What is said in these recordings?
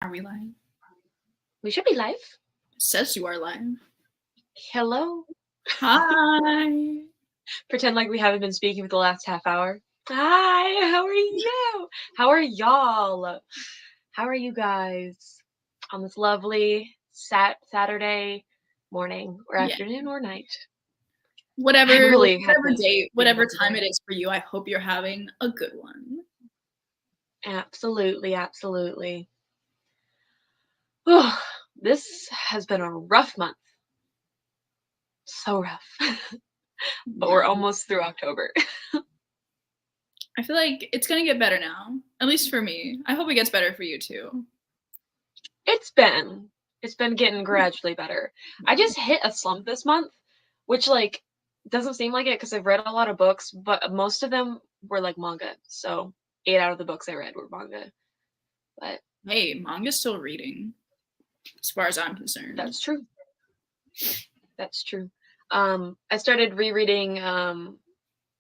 Are we live? We should be live. It says you are live. Hello. Hi. Pretend like we haven't been speaking for the last half hour. Hi, how are you? How are y'all? How are you guys on this lovely Saturday morning or afternoon or night? Whatever date, whatever time it is for you, I hope you're having a good one. Absolutely, absolutely. Oh, this has been a rough month. So rough. But we're almost through October. I feel like it's going to get better now, at least for me. I hope it gets better for you too. It's been getting gradually better. I just hit a slump this month, which like doesn't seem like it because I've read a lot of books, but most of them were like manga. So 8 out of the books I read were manga. But hey, manga's still reading, as far as I'm concerned. That's true. That's true. I started rereading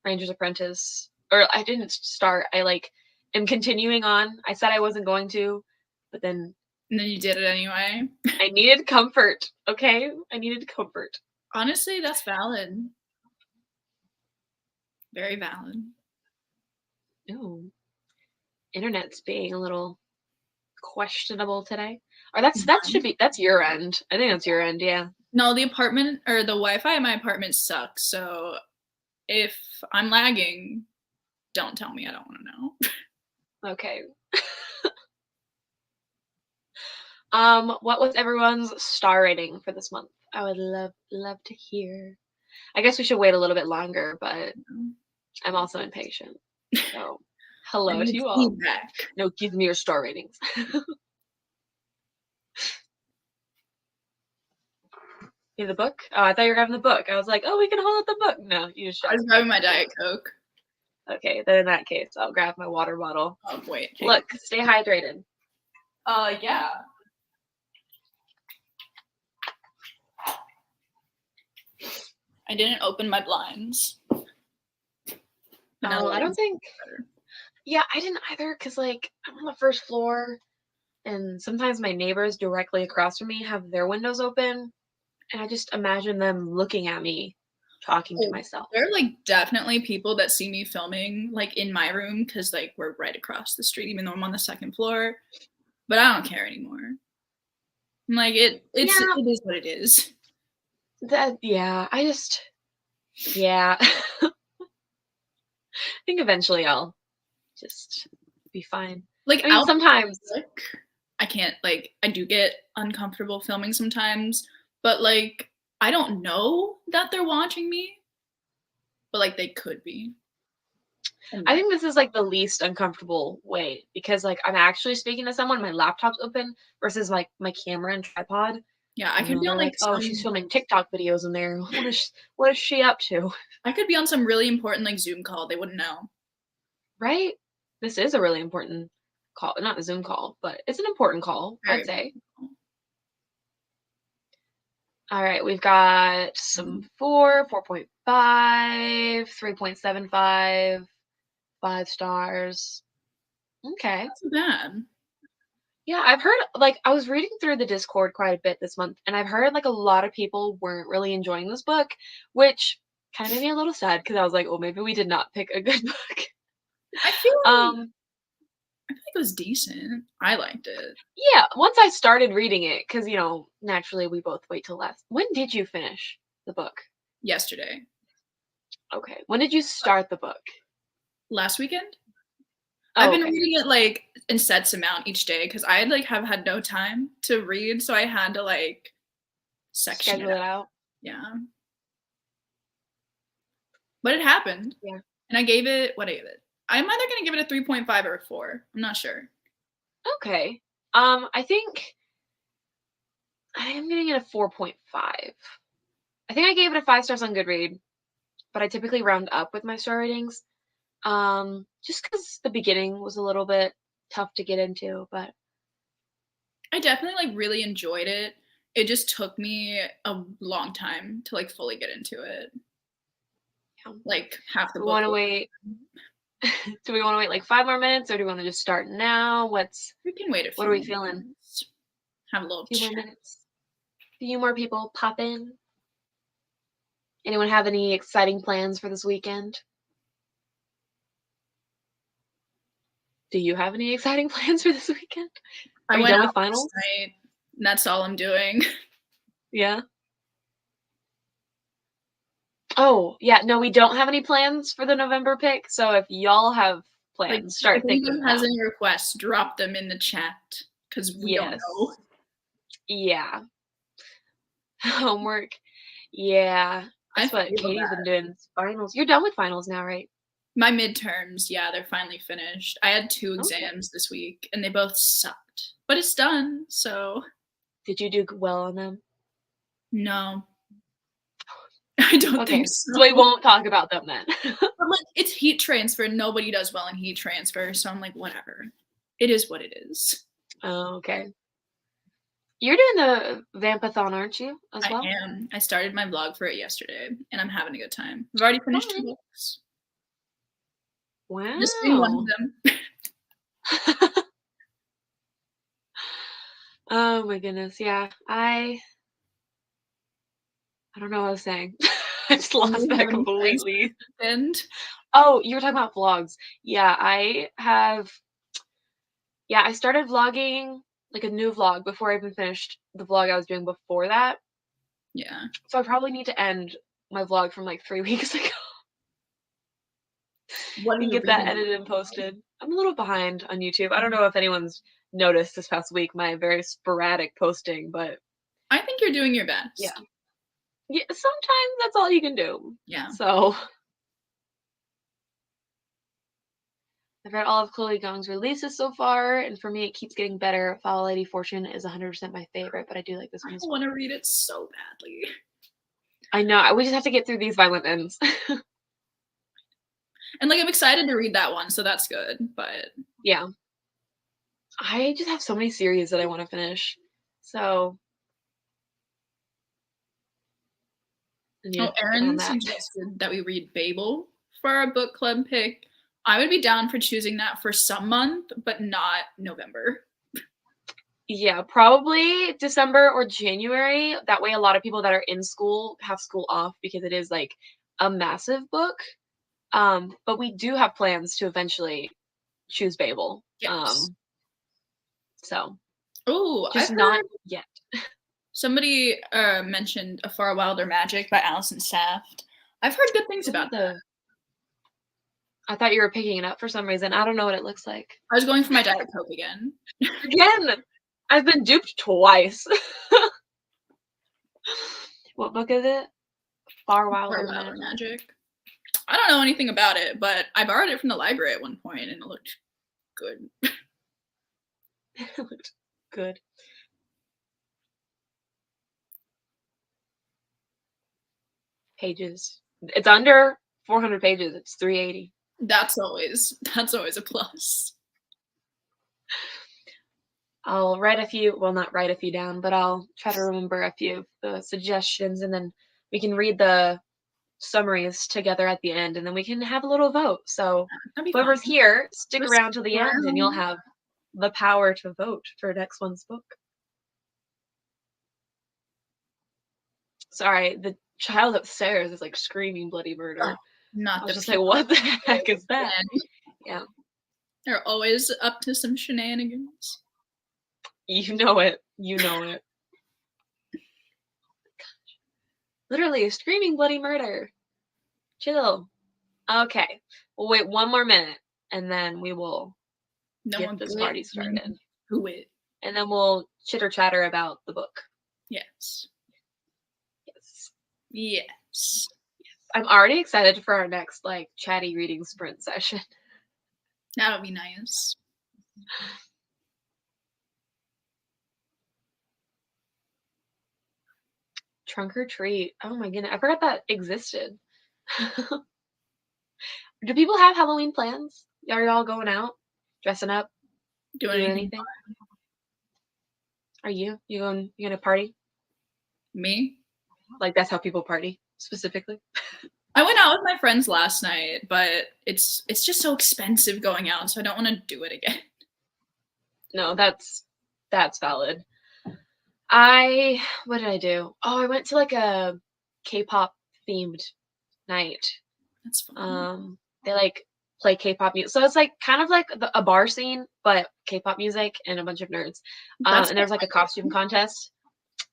Ranger's Apprentice, or I didn't start. I am continuing on. I said I wasn't going to, but then. And then you did it anyway. I needed comfort. Okay, I needed comfort. Honestly, that's valid. Very valid. Oh, internet's being a little questionable today. Or that's your end. I think that's your end, yeah. No, the apartment or the Wi-Fi in my apartment sucks. So if I'm lagging, don't tell me. I don't want to know. Okay. What was everyone's star rating for this month? I would love to hear. I guess we should wait a little bit longer, but I'm also impatient. So hello to you all. Feedback. No, give me your star ratings. You have the book? Oh, I thought you were grabbing the book. I was like, oh, we can hold up the book. No, you just. I was grabbing my Diet Coke. Okay, then in that case, I'll grab my water bottle. Oh wait. Look, stay hydrated. Yeah. I didn't open my blinds. No, I don't think. Yeah, I didn't either, because I'm on the first floor, and sometimes my neighbors directly across from me have their windows open, and I just imagine them looking at me, talking to myself. There are definitely people that see me filming in my room because we're right across the street, even though I'm on the second floor. But I don't care anymore. It is what it is. Yeah. I think eventually I'll just be fine. Sometimes I can't I do get uncomfortable filming sometimes, but I don't know that they're watching me, but they could be. I think this is the least uncomfortable way because I'm actually speaking to someone, my laptop's open versus my camera and tripod. Yeah, I could be on oh, she's filming TikTok videos in there. What is she up to? I could be on some really important Zoom call. They wouldn't know. Right? This is a really important call. Not a Zoom call, but it's an important call, I'd say. All right, we've got some 4, 4.5, 3.75, 5 stars. Okay. That's not bad. Yeah, I've heard, I was reading through the Discord quite a bit this month, and I've heard, a lot of people weren't really enjoying this book, which kind of made me a little sad, because I was like, oh, maybe we did not pick a good book. I feel it was decent. I liked it. Yeah, once I started reading it, because, naturally we both wait till last. When did you finish the book? Yesterday. Okay. When did you start the book? Last weekend. I've been reading it in sets amount each day because I have had no time to read, so I had to section schedule it out. Yeah. But it happened. Yeah. And I gave it I'm either gonna give it a 3.5 or a 4. I'm not sure. Okay. I think I am giving it a 4.5. I think I gave it a 5 stars on Goodread, but I typically round up with my star ratings. Just because the beginning was a little bit tough to get into, but I definitely really enjoyed it. It just took me a long time to fully get into it. Half the book. Want to wait? Do we want to wait 5 more minutes, or do we want to just start now? We can wait a few. What are we feeling? have a little few more chat. minutes. Few more people pop in. Anyone have any exciting plans for this weekend? Do you have any exciting plans for this weekend? I Are you went done out with finals? last night, and that's all I'm doing. Yeah. Oh, yeah. No, we don't have any plans for the November pick. So if y'all have Like, plans, start if thinking anyone them has down. any requests, drop them in the chat because we don't Yes. know. Yeah. Homework. Yeah. That's I what feel Katie's that. been doing. Finals. You're done with finals now, right? My midterms, yeah, they're finally finished. I had 2 Okay. exams this week, and they both sucked. But it's done, so Did you do well on them? no. I don't Okay, think so so. we won't talk about them then. But like, it's heat transfer. Nobody does well in heat transfer, so I'm like, whatever. It is what it is. Oh, okay. You're doing the Vampathon, aren't you, as I well? am. I started my vlog for it yesterday, and I'm having a good time. I've already finished 2 Fun. books. Wow. Just doing one of them. Oh my goodness, yeah. I don't know what I was saying. I just Do lost you that have any plans for completely. this weekend? Oh, you were talking about vlogs. Yeah, I started vlogging like a new vlog before I even finished the vlog I was doing before that. Yeah. So I probably need to end my vlog from like 3 weeks ago What are and the get that reasons? edited and posted. I'm a little behind on YouTube. I don't know if anyone's noticed this past week my very sporadic posting, but I think you're doing your best. yeah. Yeah, sometimes that's all you can do. Yeah. So I've read all of Chloe Gong's releases so far, and for me, it keeps getting better. Foul Lady Fortune is 100% my favorite, but I do like this one I as well. want to read it so badly. I know. We just have to get through these violent ends. And like, I'm excited to read that one, so that's good. But Yeah. I just have so many series that I want to finish. So I need oh, to get on Erin that. suggested that we read Babel for our book club pick. I would be down for choosing that for some month, but not November. Yeah, probably December or January. That way, a lot of people that are in school have school off because it is like a massive book. But we do have plans to eventually choose Babel. Yes. So Oh, I've just not heard yet. somebody mentioned A Far Wilder Magic by Alison Saft. I've heard good things about that. I thought you were picking it up for some reason. I don't know what it looks like. I was going for my Diet Coke again. Again, I've been duped twice. What book is it? Far Wilder Magic. I don't know anything about it, but I borrowed it from the library at one point and it looked good. It looked good. Pages. It's under 400 pages. It's 380. That's always a plus. I'll write a few, well, not write a few down, but I'll try to remember a few of the suggestions, and then we can read the summaries together at the end, and then we can have a little vote. So whoever's fun. here, stick Just around till the end, and you'll have the power to vote for next one's book. Sorry, the child upstairs is like screaming bloody murder. Not I was the just like, what the heck is that? Yeah. They're always up to some shenanigans. You know it. You know it. Literally screaming bloody murder. Chill. Okay. We'll wait one more minute and then we will get this party started. Who it? And then we'll chitter chatter about the book. Yes. Yes. Yes. I'm already excited for our next like chatty reading sprint session. That'll be nice. Trunk or treat. Oh my goodness. I forgot that existed. Do people have Halloween plans? Are y'all going out? Dressing up? Doing anything? Are you? You gonna party? Me? Like that's how people party, specifically? I went out with my friends last night, but it's just so expensive going out, so I don't want to do it again. No, that's valid. What did I do? Oh, I went to like a K-pop themed night. That's fun. They like play K-pop music, so it's like kind of like a bar scene, but K-pop music and a bunch of nerds. That's And there was like a costume contest,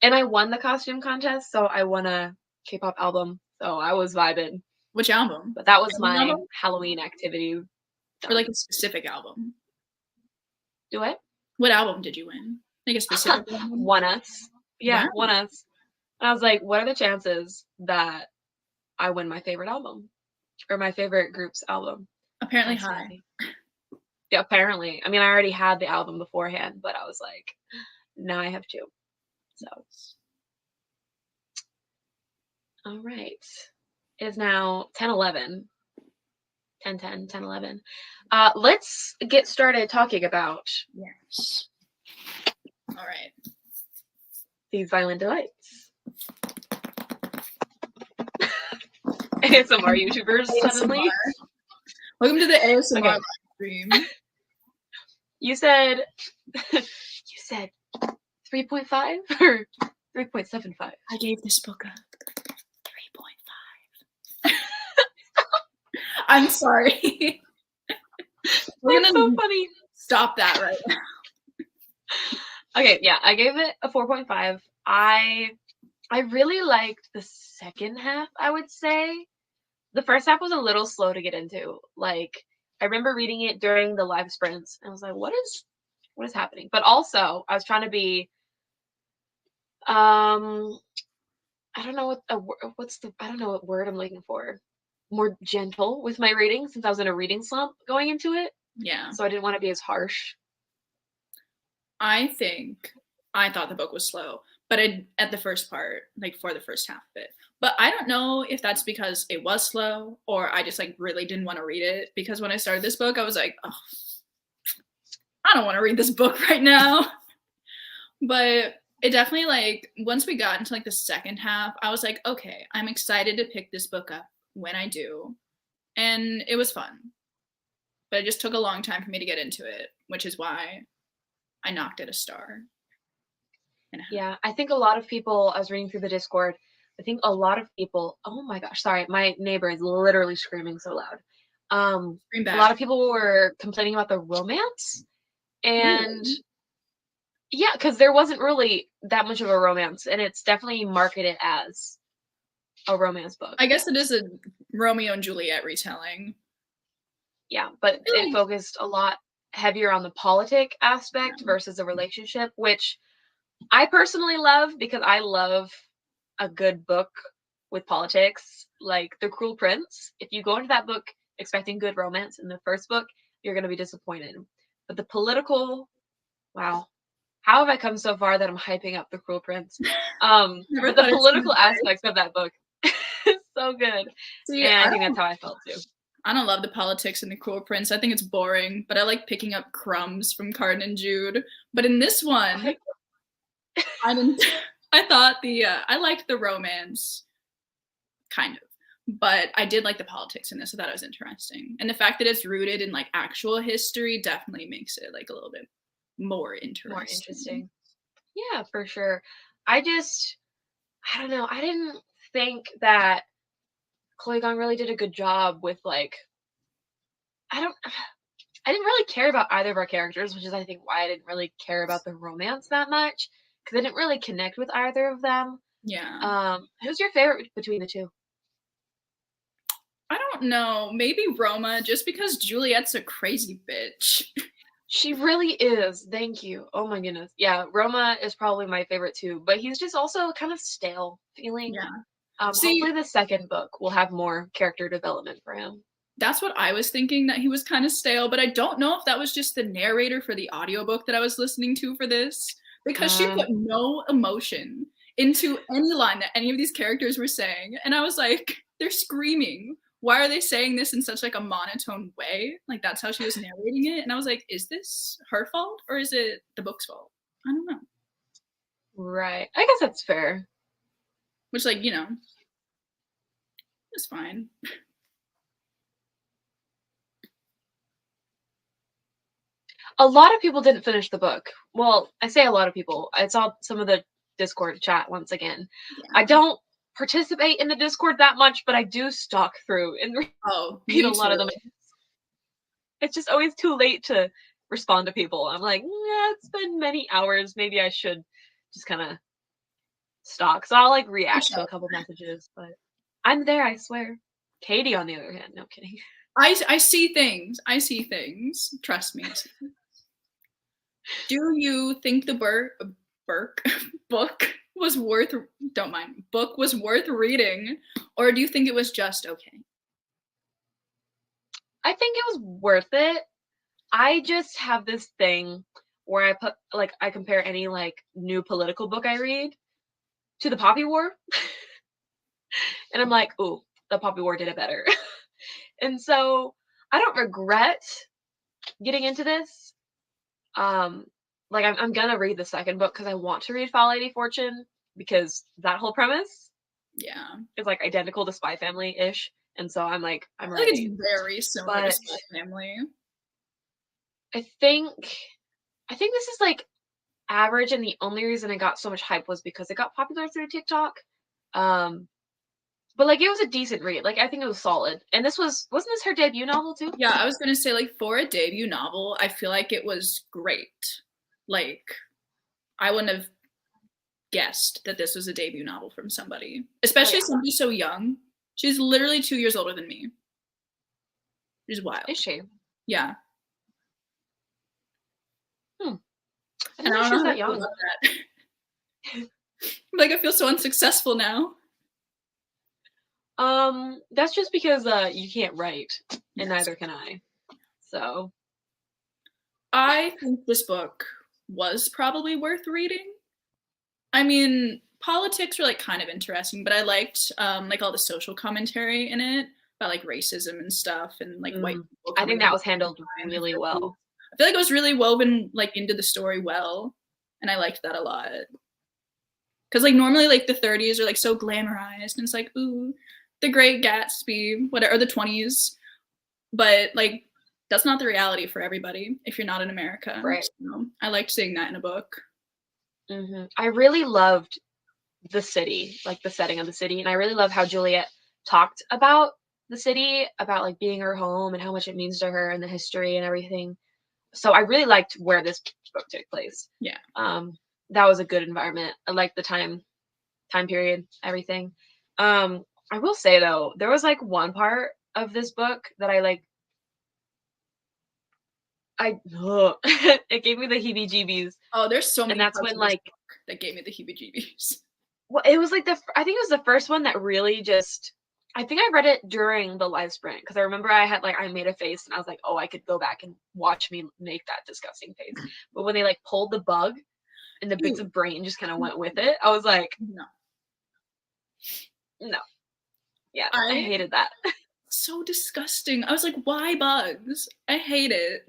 and I won the costume contest, so I won a K-pop album. So I was vibing, which album? but that was Any my album? Halloween activity Or done. like a specific album? Do it. What album did you win? Like a specific album? Won us. Wow. Yeah, won us. And I was like, what are the chances that I win my favorite album or my favorite group's album? Apparently That's high. nothing. Yeah, apparently. I mean, I already had the album beforehand, but I was like, now I have two. So, all right. It is now 10:11. 10:10, 10:11. Let's get started talking about Yes. All right. these violent delights. ASMR YouTubers suddenly. ASMR. Welcome to the ASMR Okay. live stream. You said 3.5 or 3.75? I gave this book a 3.5. I'm sorry. We're That's gonna so funny. stop that right now. Okay, yeah, I gave it a 4.5. I really liked the second half, I would say. The first half was a little slow to get into. Like, I remember reading it during the live sprints, and I was like, what is happening? But also, I was trying to be I don't know I don't know what word I'm looking for. More gentle with my reading since I was in a reading slump going into it. Yeah. So I didn't want to be as harsh. I thought the book was slow, but at the first part, like for the first half of it. But I don't know if that's because it was slow or I just like really didn't want to read it, because when I started this book, I was like, oh, I don't want to read this book right now. But it definitely, like, once we got into like the second half, I was like, okay, I'm excited to pick this book up when I do. And it was fun. But it just took a long time for me to get into it, which is why I knocked it a star. Yeah, I think a lot of people, I was reading through the Discord, I think a lot of people, oh my gosh, sorry, my neighbor is literally screaming so loud. A lot of people were complaining about the romance, and Ooh. yeah, because there wasn't really that much of a romance, and it's definitely marketed as a romance book. I guess it is a Romeo and Juliet retelling. Yeah, but it focused a lot heavier on the politic aspect versus a relationship, which I personally love because I love a good book with politics, like The Cruel Prince. If you go into that book expecting good romance in the first book, you're going to be disappointed. But the political, wow, how have I come so far that I'm hyping up The Cruel Prince? But the political aspects of that book is so good. See, And I think that's how I felt too. I don't love the politics in The Cruel Prince. I think it's boring, but I like picking up crumbs from Carden and Jude. But in this one, I didn't. I thought I liked the romance, kind of, but I did like the politics in this. I thought it was interesting, and the fact that it's rooted in like actual history definitely makes it like a little bit more interesting. Yeah, for sure. I don't know. I didn't think that Chloe Gong really did a good job with like I didn't really care about either of our characters, which is I think why I didn't really care about the romance that much, because I didn't really connect with either of them. Yeah. Who's your favorite between the two? I don't know. Maybe Roma, just because Juliet's a crazy bitch. She really is. Thank you. Oh my goodness. Yeah, Roma is probably my favorite too, but he's just also kind of stale feeling. Yeah. Hopefully the second book will have more character development for him. That's what I was thinking, that he was kind of stale, but I don't know if that was just the narrator for the audiobook that I was listening to for this, because she put no emotion into any line that any of these characters were saying. And I was like, they're screaming. Why are they saying this in such like a monotone way? Like that's how she was narrating it. And I was like, is this her fault or is it the book's fault? I don't know. Right. I guess that's fair. Which, like, you know, it's fine. A lot of people didn't finish the book. Well, I say a lot of people. I saw some of the Discord chat once again. Yeah. I don't participate in the Discord that much, but I do stalk through and Oh, read me a lot of them. too. It's just always too late to respond to people. I'm like, yeah, it's been many hours. Maybe I should just kind of stalk. So I'll like react to a couple messages, but I'm there, I swear. Katie, on the other hand, no kidding. I see things. I see things. Trust me. Do you think the book was worth? Don't mind. Book was worth reading, or do you think it was just okay? I think it was worth it. I just have this thing where I put like I compare any like new political book I read to the Poppy War. And I'm like, ooh, the Poppy War did it better. And so I don't regret getting into this. Like I'm gonna read the second book because I want to read Foul Lady Fortune because that whole premise Yeah, is like identical to Spy Family ish, and so I'm like I'm I feel like ready. it's very similar to But Spy Family. I think this is like average, and the only reason it got so much hype was because it got popular through TikTok. Um, but like it was a decent read. Like I think it was solid, and wasn't this her debut novel too? Yeah, I was gonna say like for a debut novel, I feel like it was great. Like I wouldn't have guessed that this was a debut novel from somebody, especially somebody so young. She's literally 2 years older than me. Which is wild. Is she? Yeah. I And I didn't know don't she know was how to that feel young. about that. Like I feel so unsuccessful now. That's just because you can't write, and neither can I. So I think this book was probably worth reading. I mean, politics were like kind of interesting, but I liked like all the social commentary in it about like racism and stuff and like white people I coming think that into was handled time. really well. I feel like it was really woven like into the story well, and I liked that a lot. Because like normally like the 30s are like so glamorized and it's like ooh the Great Gatsby whatever or the 20s, but like that's not the reality for everybody if you're not in America. Right. So I liked seeing that in a book. I really loved the city, like the setting of the city, and I really love how Juliet talked about the city, about like being her home and how much it means to her and the history and everything. So I really liked where this book took place. Yeah. That was a good environment. I liked the time period, everything. I will say though, there was like one part of this book that it gave me the heebie-jeebies. Oh, there's so many. And that's when like that gave me the heebie-jeebies. Well, it was like I think it was the first one that really just. I think I read it during the live sprint because I remember I made a face and I was like, oh, I could go back and watch me make that disgusting face. But when they like pulled the bug and the bits of brain just kind of went with it, I was like, no, yeah, I hated that. So disgusting. I was like, why bugs? I hate it.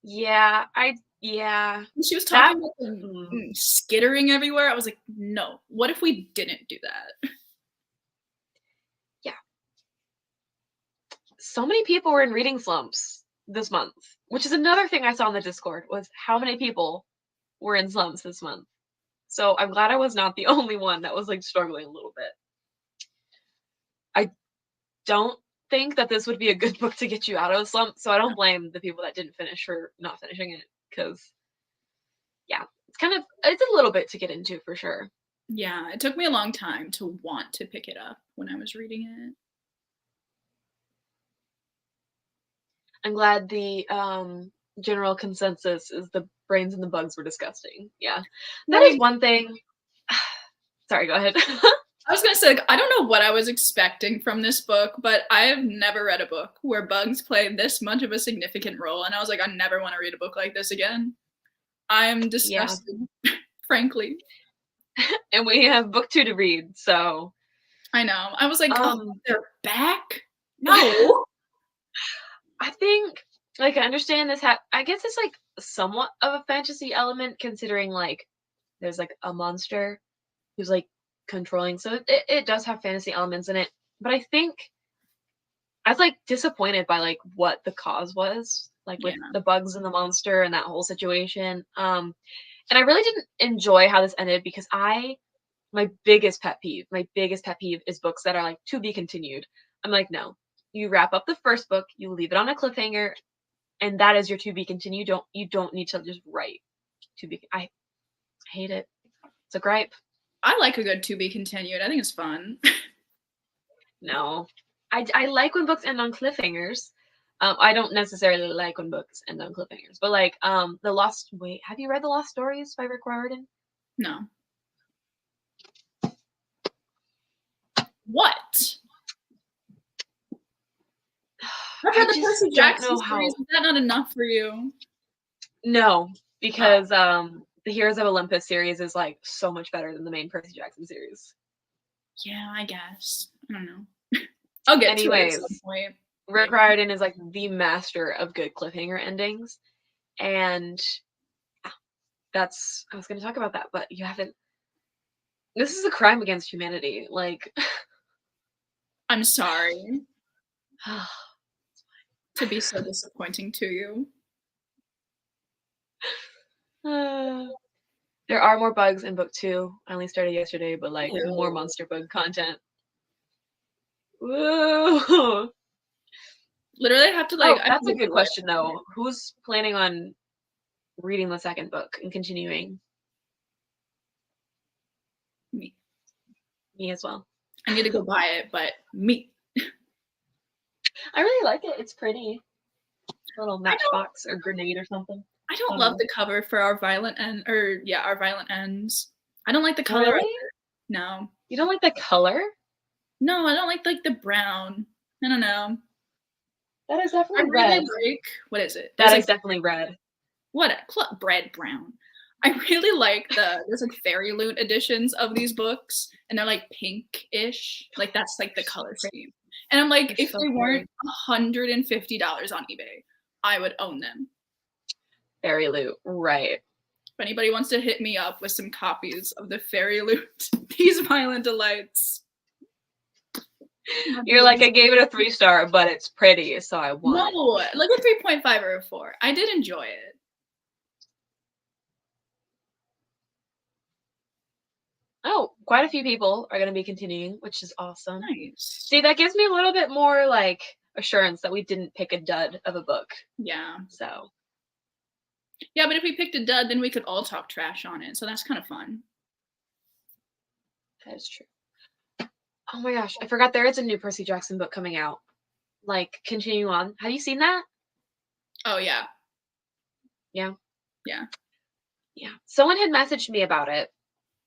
Yeah, When she was talking about them skittering everywhere. I was like, no. What if we didn't do that? Yeah. So many people were in reading slumps this month, which is another thing I saw in the Discord was how many people were in slumps this month. So I'm glad I was not the only one that was like struggling a little bit. I don't think that this would be a good book to get you out of a slump, so I don't blame the people that didn't finish for not finishing it because yeah, it's a little bit to get into for sure. Yeah, it took me a long time to want to pick it up when I was reading it. I'm glad the general consensus is the brains and the bugs were disgusting. Yeah. That is one thing. Sorry, go ahead. I was gonna say, I don't know what I was expecting from this book, but I have never read a book where bugs play this much of a significant role, and I was like, I never want to read a book like this again. I'm disgusted, frankly. And we have book 2 to read, so. I know. I was like, oh, they're back? No. I think, like, I understand this. I guess it's like somewhat of a fantasy element, considering like there's like a monster who's like controlling. So it does have fantasy elements in it. But I think I was like disappointed by like what the cause was, like with the bugs and the monster and that whole situation. And And I really didn't enjoy how this ended because my biggest pet peeve is books that are like to be continued. I'm like, no, you wrap up the first book, you leave it on a cliffhanger, and that is your to be continued. You don't need to just write to be. I hate it. It's a gripe. I like a good to be continued. I think it's fun. No, I like when books end on cliffhangers. I don't necessarily like when books end on cliffhangers, but like the Lost. Wait, have you read the Lost Stories by Rick Riordan? No. What? I've read the Percy Jackson series. Is that not enough for you? No, because the Heroes of Olympus series is like so much better than the main Percy Jackson series. Yeah, I guess. I don't know. I'll get to it at some point. Rick Riordan is like the master of good cliffhanger endings, and I was going to talk about that, but you haven't. This is a crime against humanity. Like, I'm sorry to be so disappointing to you. There are more bugs in book 2. I only started yesterday, but like more monster bug content. Woo! Literally, I have to like. Oh, that's a good question though. Who's planning on reading the second book and continuing? Me. Me as well. I need to go buy it, but me. I really like it. It's pretty. A little matchbox or grenade or something. I don't love the cover for our violent ends. I don't like the color. Really? No. You don't like the color? No, I don't like the brown. I don't know. That is definitely red. What is it? That is definitely red. What? Bread brown. I really like there's like fairy loot editions of these books, and they're like pink-ish. Like that's like the color scheme. And I'm like, if they weren't $150 on eBay, I would own them. Fairy loot, right. If anybody wants to hit me up with some copies of the fairy loot, these violent delights. You're like, I gave it a 3-star, but it's pretty, so I want. No, like a 3.5 or a 4. I did enjoy it. Oh, quite a few people are going to be continuing, which is awesome. Nice. See, that gives me a little bit more like assurance that we didn't pick a dud of a book. Yeah. So. Yeah, but if we picked a dud, then we could all talk trash on it. So that's kind of fun. That is true. Oh my gosh, I forgot there is a new Percy Jackson book coming out. Like, continue on. Have you seen that? Oh, yeah. Yeah? Yeah. Yeah. Someone had messaged me about it,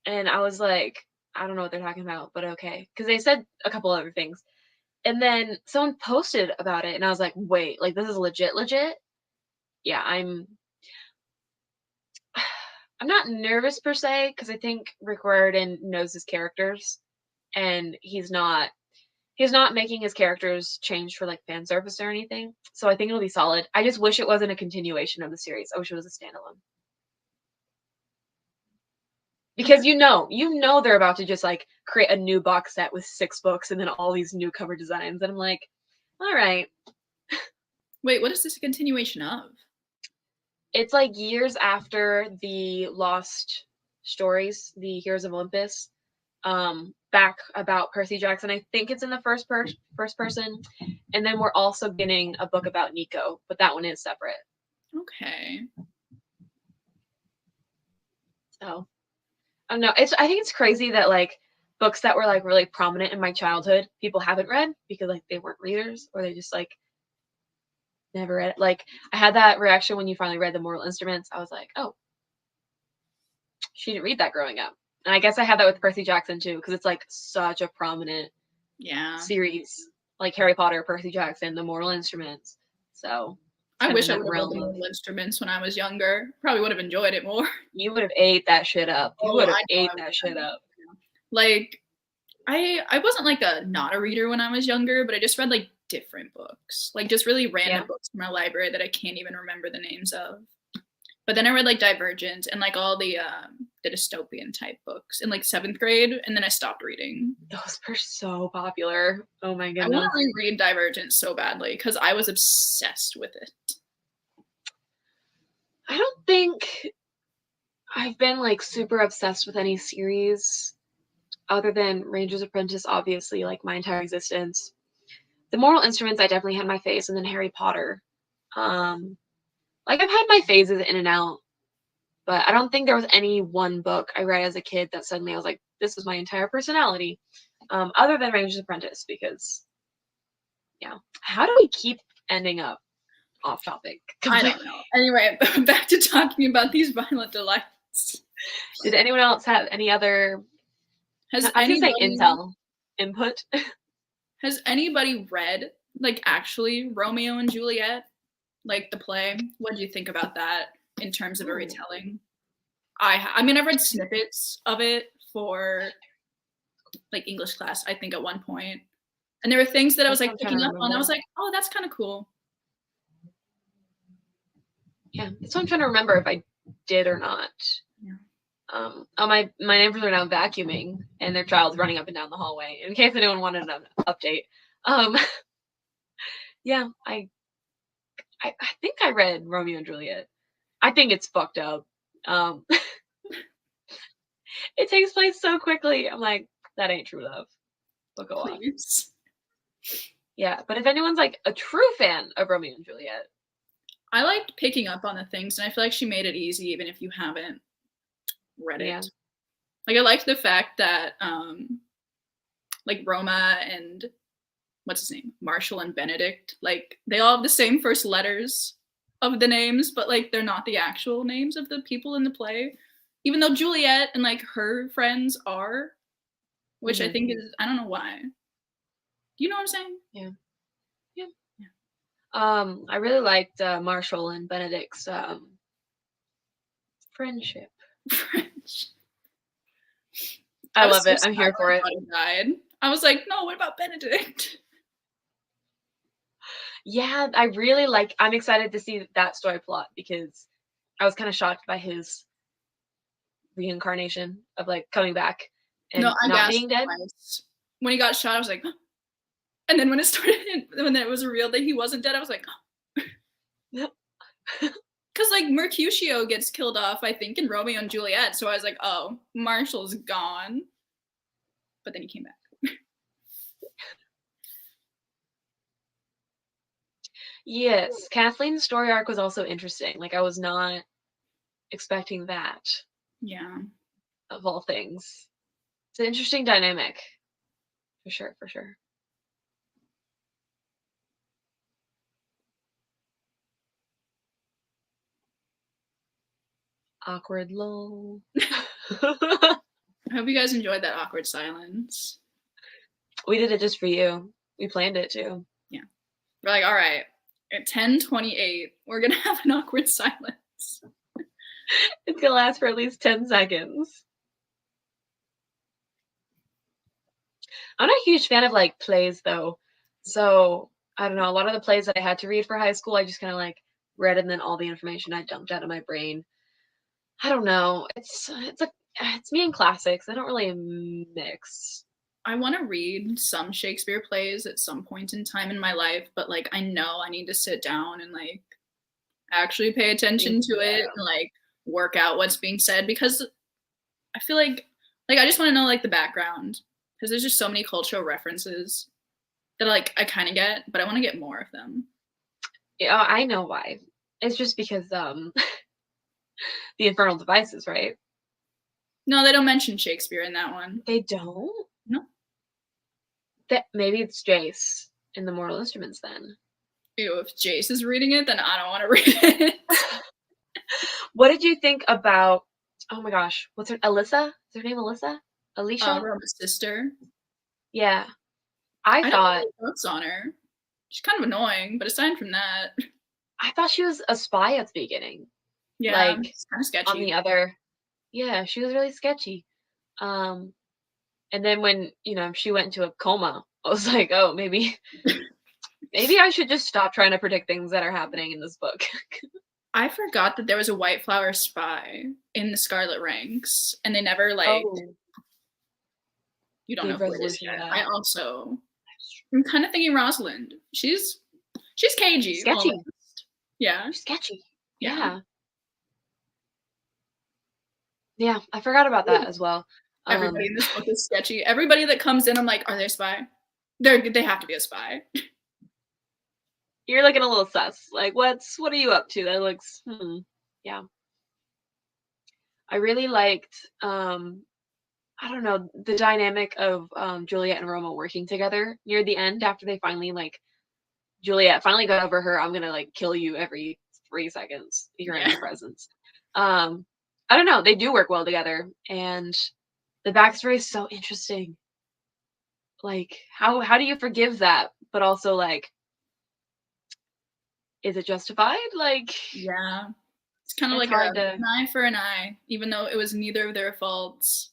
and I was like, I don't know what they're talking about, but okay. Because they said a couple other things. And then someone posted about it, and I was like, wait, like, this is legit? Yeah, I'm not nervous per se, because I think Rick Riordan knows his characters, and he's not making his characters change for like fan service or anything. So I think it'll be solid. I just wish it wasn't a continuation of the series. I wish it was a standalone. Because you know they're about to just like create a new box set with 6 books and then all these new cover designs. And I'm like, all right. Wait, what is this a continuation of? It's like years after the Lost Stories, the Heroes of Olympus, back about Percy Jackson. I think it's in the first person. And then we're also getting a book about Nico, but that one is separate. Okay. So, I don't know. I think it's crazy that like books that were like really prominent in my childhood, people haven't read because like they weren't readers or they just like never read it. Like I had that reaction when you finally read The Mortal Instruments. I was like, oh, she didn't read that growing up. And I guess I had that with Percy Jackson too, because it's like such a prominent series, like Harry Potter, Percy Jackson, The Mortal Instruments. So I wish I would have read The Mortal Instruments when I was younger. Probably would have enjoyed it more. You would have ate that shit up. You would have ate that shit up. Like, I wasn't like not a reader when I was younger, but I just read like different books, like just really random books from my library that I can't even remember the names of. But then I read like Divergent and like all the dystopian type books in like 7th grade, and then I stopped reading. Those were so popular. Oh my goodness. I want to reread Divergent so badly because I was obsessed with it. I don't think I've been like super obsessed with any series other than Ranger's Apprentice, obviously, like my entire existence. The Mortal Instruments, I definitely had my phase, and then Harry Potter. Like I've had my phases in and out, but I don't think there was any one book I read as a kid that suddenly I was like, this is my entire personality. Other than Ranger's Apprentice, because yeah, how do we keep ending up off topic? I don't know. Anyway, back to talking about these violent delights. Did anyone else have any other? Has I was gonna say anybody intel input. has anybody read like actually Romeo and Juliet, like the play? What do you think about that in terms of a retelling? I mean, I've read snippets of it for like English class, I think at one point, and there were things that I was like picking up on. I was like, oh, that's kind of cool. Yeah, that's what I'm trying to remember if I did or not. Yeah. Oh, my neighbors are now vacuuming, and their child's running up and down the hallway. In case anyone wanted an update, yeah, I think I read Romeo and Juliet. I think it's fucked up. It takes place so quickly. I'm like, that ain't true love. But go on. Yeah, but if anyone's like a true fan of Romeo and Juliet, I liked picking up on the things, and I feel like she made it easy, even if you haven't read it. Yeah. Like I liked the fact that like Roma and what's his name, Marshall and Benedict, like they all have the same first letters of the names, but like they're not the actual names of the people in the play. Even though Juliet and like her friends are, which I think is, I don't know why. Do you know what I'm saying? Yeah. I really liked Marshall and Benedict's friendship. I love it. I'm here for it. Died. I was like, no, what about Benedict? Yeah, I'm excited to see that story plot because I was kind of shocked by his reincarnation of like coming back and not being dead. Twice. When he got shot, I was like, and then when it started, when it was revealed that he wasn't dead, I was like, because like Mercutio gets killed off, I think, in Romeo and Juliet. So I was like, oh, Marshall's gone. But then he came back. Yes, Kathleen's story arc was also interesting. Like I was not expecting that. Yeah. Of all things. It's an interesting dynamic. For sure. Awkward lull. I hope you guys enjoyed that awkward silence. We did it just for you. We planned it too. Yeah. We're like, all right, at 10:28, we're gonna have an awkward silence. It's gonna last for at least 10 seconds. I'm not a huge fan of like plays though. So I don't know. A lot of the plays that I had to read for high school, I just kind of like read and then all the information I dumped out of my brain. I don't know. It's me and classics. I don't really mix. I want to read some Shakespeare plays at some point in time in my life, but like I know I need to sit down and like actually pay attention to it and like work out what's being said because I feel like I just want to know like the background because there's just so many cultural references that like I kind of get, but I want to get more of them. Yeah, I know why. It's just because the Infernal Devices, right? No, they don't mention Shakespeare in that one. They don't? No. That maybe it's Jace in the Mortal Instruments then. Ew, if Jace is reading it, then I don't want to read it. What did you think about, oh my gosh, what's her, Alyssa? Is her name Alyssa? Alicia? Roma's sister. Yeah. I thought. Notes on her. She's kind of annoying, but aside from that. I thought she was a spy at the beginning. Yeah, like it's kind of sketchy. On the other. Yeah, she was really sketchy. And then when, she went into a coma, I was like, oh, maybe I should just stop trying to predict things that are happening in this book. I forgot that there was a White Flower spy in the Scarlet Ranks, and they never you don't know who it is yet. I'm kind of thinking Rosalind. She's cagey. Sketchy. Almost. Yeah. Sketchy. Yeah. Yeah, I forgot about that as well. Everybody in this book is sketchy. Everybody that comes in, I'm like, "Are they a spy? They have to be a spy." You're looking a little sus. Like, what are you up to? That looks yeah. I really liked I don't know, the dynamic of Juliet and Roma working together near the end after they finally like Juliet finally got over her, I'm gonna like kill you every 3 seconds you're in Yeah. my presence. Um, I don't know, they do work well together, and the backstory is so interesting. Like, how do you forgive that, but also like, is it justified? Like, Yeah. It's kinda it's like hard an to, eye for an eye, even though it was neither of their faults,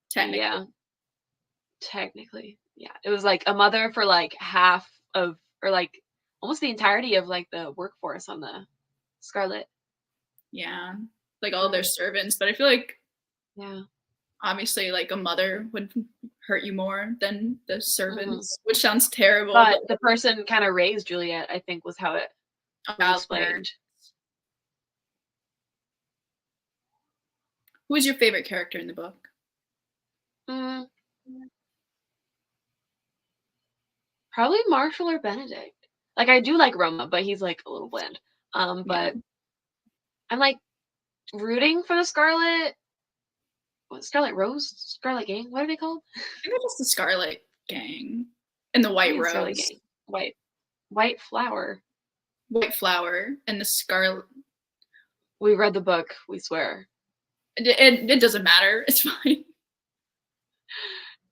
technically. yeah, technically, yeah. It was like a mother for like half of, or like almost the entirety of like the workforce on the Scarlet. Yeah. Like all their Um, servants, but I feel like yeah. obviously like a mother would hurt you more than the Mhm. servants, which sounds terrible, but But the person kind of raised Juliet, I think, was how it was Leonard. explained. Who is your favorite character in the book? Mm, probably Marshall or Benedict. Like I do like Roma, but he's like a little bland. Yeah. But I'm like rooting for the Scarlet. What Scarlet Rose? Scarlet Gang? What are they called? I think it's just the Scarlet Gang and the I White think it's Scarlet Rose. Gang. White Flower. White Flower and the Scarlet. We read the book. We swear. It doesn't matter. It's fine.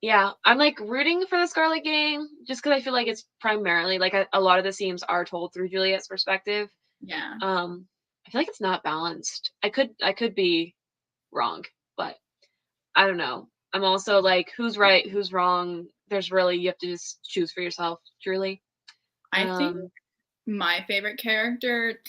Yeah, I'm like rooting for the Scarlet Gang just because I feel like it's primarily like a lot of the scenes are told through Juliet's perspective. Yeah. I feel like it's not balanced. I could be wrong, but I don't know. I'm also like, who's right, who's wrong? There's really you have to just choose for yourself, truly. I think Um, my favorite character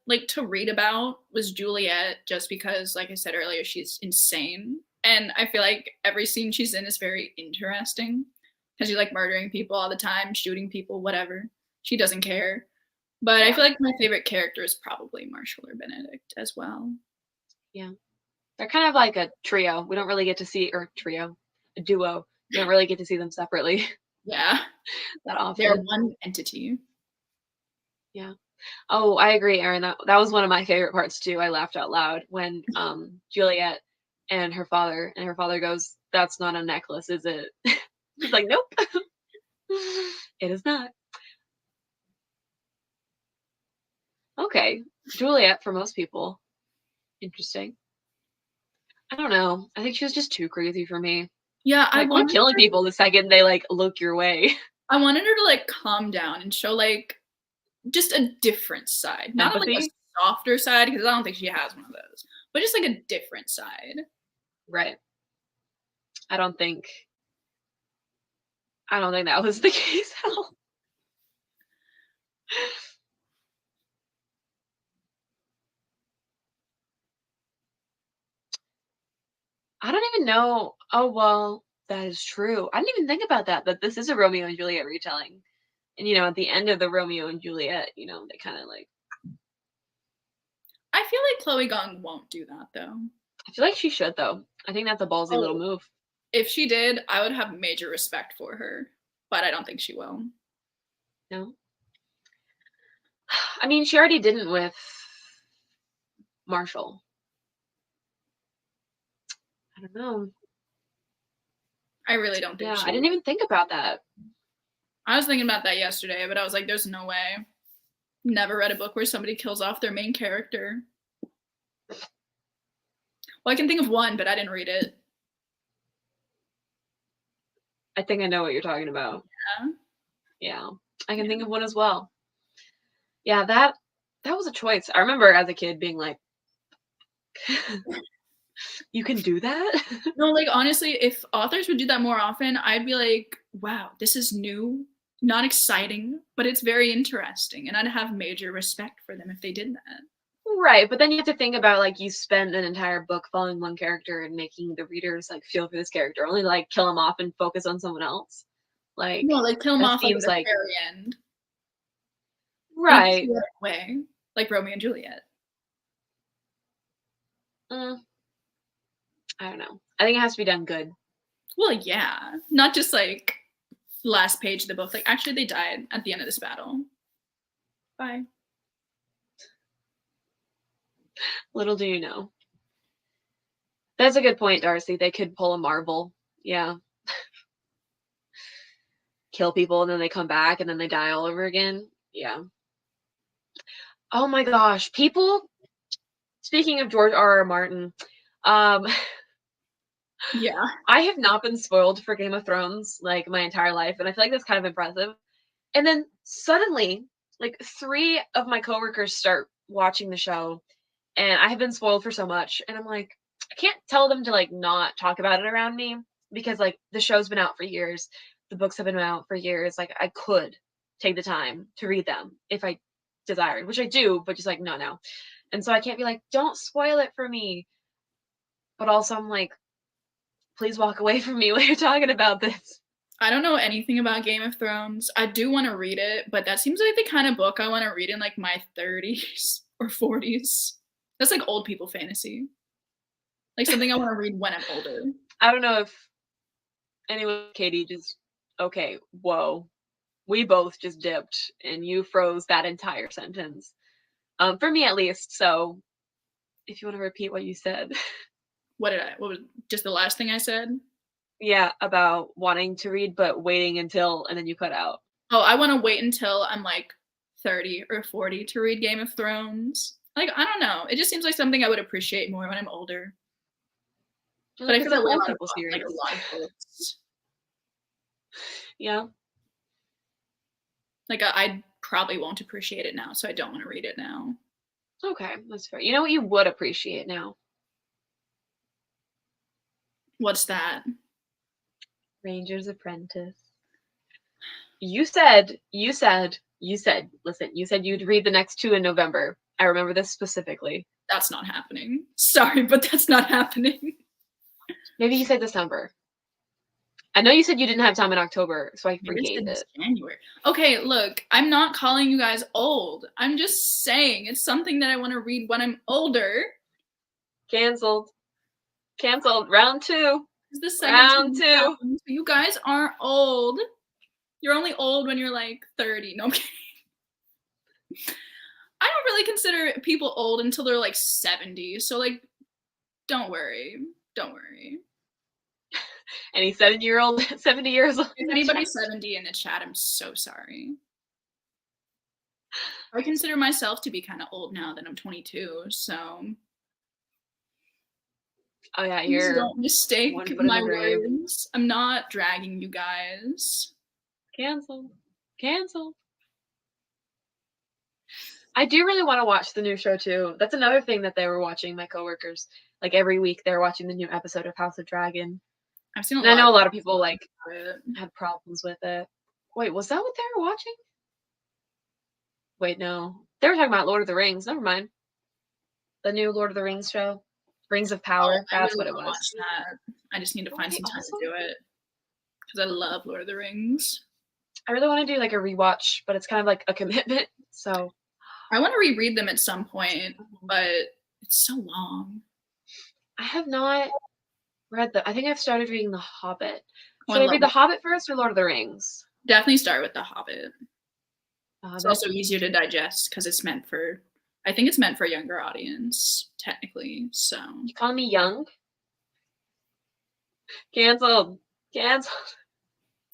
like to read about was Juliet just because like I said earlier she's insane and I feel like every scene she's in is very interesting because she's like murdering people all the time, shooting people, whatever. She doesn't care. But I yeah, feel like my favorite character is probably Marshall or Benedict as well. yeah. They're kind of like a trio. We don't really get to see or trio, a duo. You don't really get to see them separately Yeah. that They're often. one entity. Yeah. Oh, I agree, Erin. That was one of my favorite parts too. I laughed out loud when Juliet and her father goes, "That's not a necklace, is it?" He's like, "Nope, it is not." Okay, Juliet for most people, interesting. I don't know. I think she was just too crazy for me. Yeah, Like, quit killing people the second they like look your way. I wanted her to like calm down and show like just a different side. Not like a Empathy, softer side because I don't think she has one of those. But just like a different side. right? I don't think. I don't think that was the case at all. I don't even know. Oh well, that is true. I didn't even think about that. That this is a Romeo and Juliet retelling, and at the end of the Romeo and Juliet, they kind of like. I feel like Chloe Gong won't do that though. I feel like she should though. I think that's a ballsy little Oh, move. if she did, I would have major respect for her. But I don't think she will. No, I mean she already didn't with Marshall. I don't know. I really don't think Yeah, she I didn't will. even think about that. I was thinking about that yesterday, but I was like, there's no way. Never read a book where somebody kills off their main character. Well, I can think of one, but I didn't read it. I think I know what you're talking about. Yeah. Yeah, I can think of one as well. Yeah, that was a choice. I remember as a kid being like, "You can do that." No, like honestly, if authors would do that more often, I'd be like, wow, this is new, not exciting, but it's very interesting. And I'd have major respect for them if they did that. Right, but then you have to think about like you spend an entire book following one character and making the readers like feel for this character, only like kill them off and focus on someone else. Like No, like kill them that off like at seems the like very end in a right. chaotic way, like Romeo and Juliet. Mm, I don't know. I think it has to be done good. Well, yeah. Not just like last page of the book. Like, actually, they died at the end of this battle. Bye. Little do you know. That's a good point, Darcy. They could pull a Marvel. Yeah. Kill people and then they come back and then they die all over again. Yeah. Oh my gosh. People, speaking of George R.R. Martin, um, Yeah. I have not been spoiled for Game of Thrones like my entire life, and I feel like that's kind of impressive. And then suddenly, like 3 of my coworkers start watching the show, and I have been spoiled for so much, and I'm like, I can't tell them to like not talk about it around me because like the show's been out for years, the books have been out for years. Like I could take the time to read them if I desired, which I do, but just like no, no. And so I can't be like, don't spoil it for me. But also I'm like, please walk away from me when you're talking about this. I don't know anything about Game of Thrones. I do want to read it, but that seems like the kind of book I want to read in like my 30s or 40s. That's like old people fantasy. Like something I want to read when I'm older. I don't know if anyone, Katie, just okay, whoa. We both just dipped and you froze that entire sentence. For me at least. So if you want to repeat what you said. What was just the last thing I said? Yeah, about wanting to read but waiting until and then you cut out. Oh, I want to wait until I'm like 30 or 40 to read Game of Thrones. Like, I don't know. It just seems like something I would appreciate more when I'm older. But I It's feel an like old people series. like a lot of books. Yeah. Like I probably won't appreciate it now, so I don't want to read it now. Okay, that's fair. You know what you would appreciate now? What's that? Ranger's Apprentice. You said, listen, you said you'd read the next 2 in November. I remember this specifically. That's not happening. Sorry, but that's not happening. Maybe you said December. I know you said you didn't have time in October, so I forgave it. January. Okay, look, I'm not calling you guys old. I'm just saying it's something that I want to read when I'm older. Canceled. Round 2. The second Round 2. You guys aren't old. You're only old when you're like 30. No, I'm kidding. I don't really consider people old until they're like 70. So like, don't worry. Don't worry. Any 70 years old? If anybody's 70 in the chat, I'm so sorry. I consider myself to be kind of old now that I'm 22. So. Oh yeah, Please don't mistake my words. I'm not dragging you guys. Canceled. I do really want to watch the new show too. That's another thing that they were watching, my coworkers. Like every week they were watching the new episode of House of Dragon. I've seen I know a lot of people like had problems with it. Wait, was that what they were watching? Wait, no. They were talking about Lord of the Rings. Never mind. The new Lord of the Rings show. Rings of Power. That's what it was. Watch that. I just need to find some time to do it. Because I love Lord of the Rings. I really want to do like a rewatch, but it's kind of like a commitment. So I want to reread them at some point, but it's so long. I have not read I think I've started reading The Hobbit. Should I read The Hobbit first or Lord of the Rings? Definitely start with The Hobbit. It's also easier to digest because it's meant for, I think it's meant for a younger audience, technically. So you call me young? Canceled.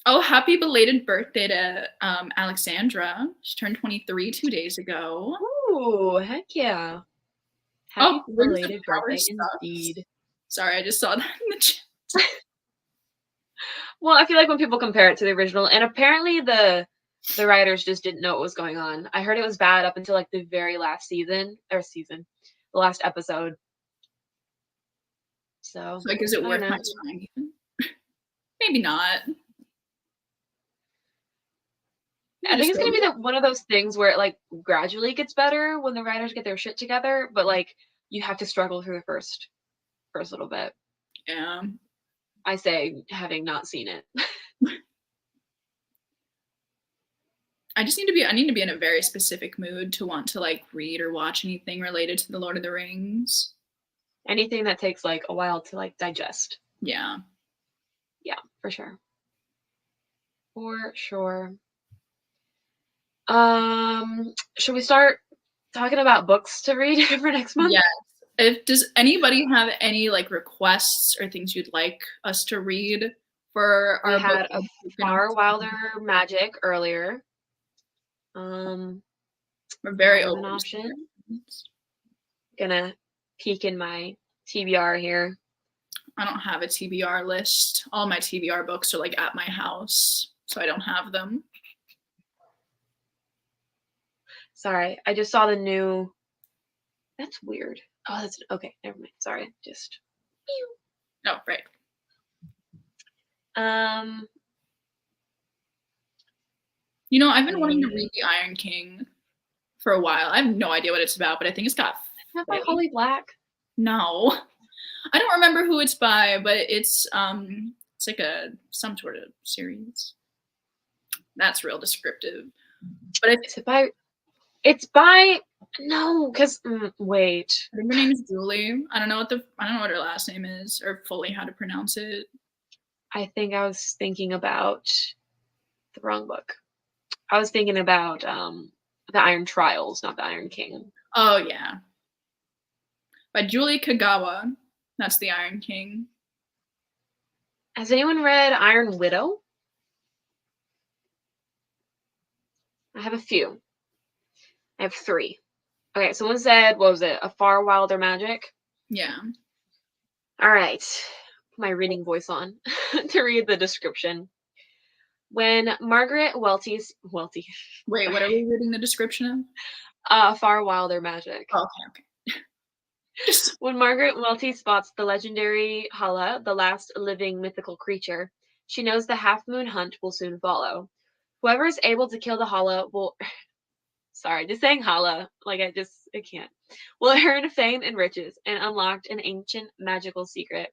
Oh, happy belated birthday to Alexandra. She turned 23 2 days ago. Ooh, heck yeah. Happy belated birthday indeed. Sorry, I just saw that in the chat. Well, I feel like when people compare it to the original, and apparently the writers just didn't know what was going on. I heard it was bad up until like the very last the last episode. So like, is it worth my time? Maybe not. I think it's gonna be one of those things where it like gradually gets better when the writers get their shit together, but like you have to struggle through the first little bit. Yeah. I say, having not seen it. I need to be in a very specific mood to want to like read or watch anything related to the Lord of the Rings. Anything that takes like a while to like digest. Yeah. Yeah, for sure. For sure. Should we start talking about books to read for next month? Yes. Does anybody have any like requests or things you'd like us to read for We our book? had a Far Wilder Magic earlier. We're very That was an open. option. Gonna peek in my TBR here. I don't have a TBR list. All my TBR books are like at my house, so I don't have them. Sorry, I just saw the new. That's weird. Oh, that's okay. Never mind. Sorry, just. Oh, right. You know, I've been wanting to read The Iron King for a while. I have no idea what it's about, but I think it's got. Not by Holly Black. No, I don't remember who it's by, but it's like some sort of series. That's real descriptive. But it's by no, because wait. I think her name is Julie. I don't know what her last name is or fully how to pronounce it. I think I was thinking about the wrong book. I was thinking about the Iron Trials, not the Iron King. Oh yeah. By Julie Kagawa. That's the Iron King. Has anyone read Iron Widow? I have a few. I have 3. Okay, someone said, what was it? A Far Wilder Magic? Yeah. All right. Put my reading voice on to read the description. When Margaret Welty. Wait, what are we reading the description of? Far Wilder Magic. Oh, okay. When Margaret Welty spots the legendary Hala, the last living mythical creature, she knows the half-moon hunt will soon follow. Whoever is able to kill the Hala will... Sorry, just saying Hala, like I can't. Will earn fame and riches and unlocked an ancient magical secret.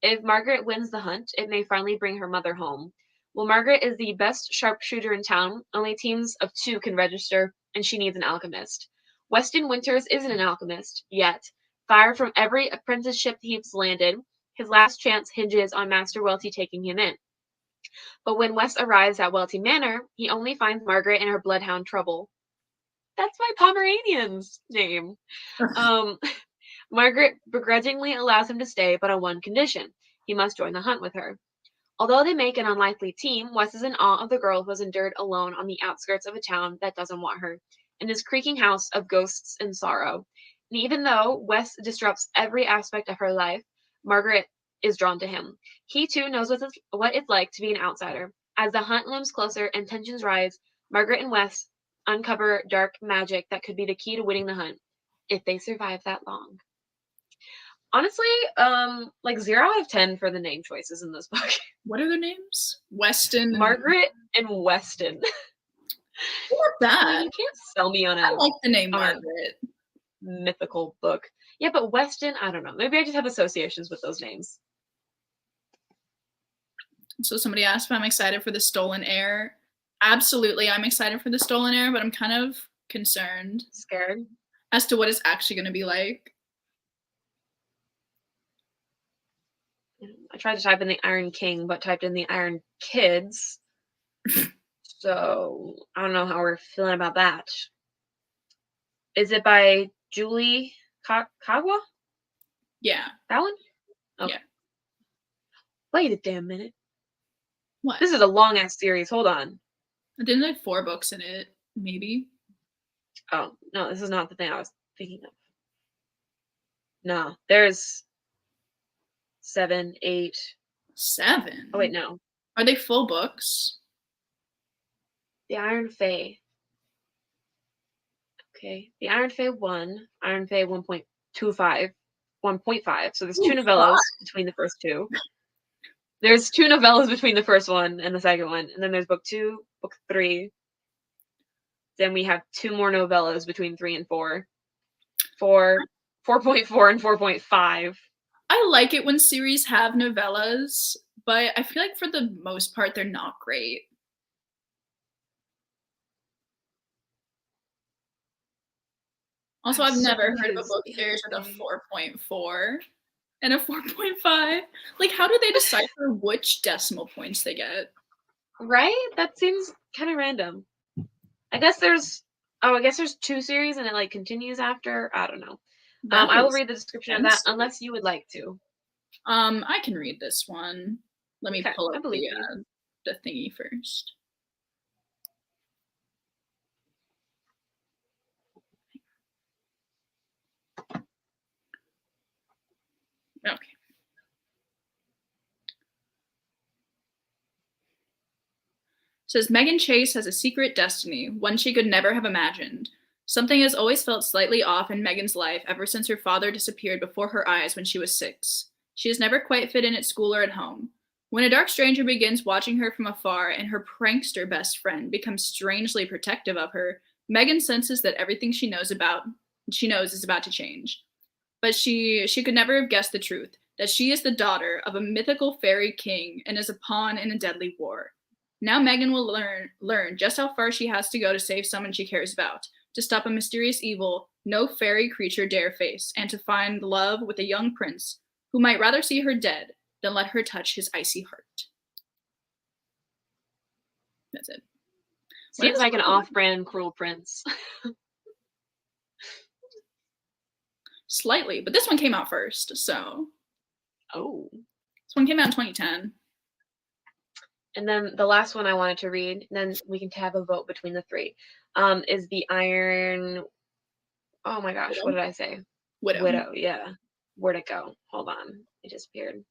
If Margaret wins the hunt, it may finally bring her mother home. Well, Margaret is the best sharpshooter in town. Only teams of 2 can register, and she needs an alchemist. Weston Winters isn't an alchemist, yet. Fired from every apprenticeship he's landed, his last chance hinges on Master Welty taking him in. But when Wes arrives at Welty Manor, he only finds Margaret and her bloodhound Trouble. That's my Pomeranian's name. Margaret begrudgingly allows him to stay, but on one condition. He must join the hunt with her. Although they make an unlikely team, Wes is in awe of the girl who has endured alone on the outskirts of a town that doesn't want her, in his creaking house of ghosts and sorrow. And even though Wes disrupts every aspect of her life, Margaret is drawn to him. He too knows what it's like to be an outsider. As the hunt looms closer and tensions rise, Margaret and Wes uncover dark magic that could be the key to winning the hunt, if they survive that long. Honestly, like 0 out of 10 for the name choices in this book. What are their names? Weston. Margaret and Weston. Not bad. You can't sell me on I like the name Margaret. Mythical book. Yeah, but Weston, I don't know. Maybe I just have associations with those names. So somebody asked if I'm excited for the Stolen Heir. Absolutely, I'm excited for the Stolen Heir, but I'm kind of concerned. Scared? As to what it's actually going to be like. I tried to type in the Iron King, but typed in the Iron Kids. So, I don't know how we're feeling about that. Is it by Julie Kagawa? Yeah. That one? Okay. Yeah. Wait a damn minute. What? This is a long-ass series. Hold on. Didn't there 4 books in it? Maybe? Oh, no, this is not the thing I was thinking of. No, there's 7, 8. 7? Oh, wait, no. Are they full books? The Iron Fae. Okay. The Iron Fae 1, Iron Fae 1.25, 1.5. So there's 2 novellas between the first 2. There's 2 novellas between the first one and the second one. And then there's book 2, book 3. Then we have 2 more novellas between 3 and 4. 4.4 and 4.5. I like it when series have novellas, but I feel like for the most part, they're not great. Also, I've never heard of a book series with a 4.4. and a 4.5. Like, how do they decipher which decimal points they get? Right? That seems kind of random. I guess there's 2 series and it like continues after. I don't know. That I will is read the description of that intense. unless you would like to. I can read this one. Let me Okay, pull I up believe you. the thingy first. Okay. It says Megan Chase has a secret destiny, one she could never have imagined. Something has always felt slightly off in Megan's life ever since her father disappeared before her eyes when she was 6. She has never quite fit in at school or at home. When a dark stranger begins watching her from afar and her prankster best friend becomes strangely protective of her, Megan senses that everything she knows is about to change. But she could never have guessed the truth, that she is the daughter of a mythical fairy king and is a pawn in a deadly war. Now Megan will learn just how far she has to go to save someone she cares about, to stop a mysterious evil no fairy creature dare face, and to find love with a young prince who might rather see her dead than let her touch his icy heart. That's it. Seems like an off-brand Cruel Prince. Slightly, but this one came out first, so. Oh. This one came out in 2010. And then the last one I wanted to read, then we can have a vote between the 3, is the Iron... Oh my gosh, Widow? what did I say? Widow, yeah. Where'd it go? Hold on. It disappeared.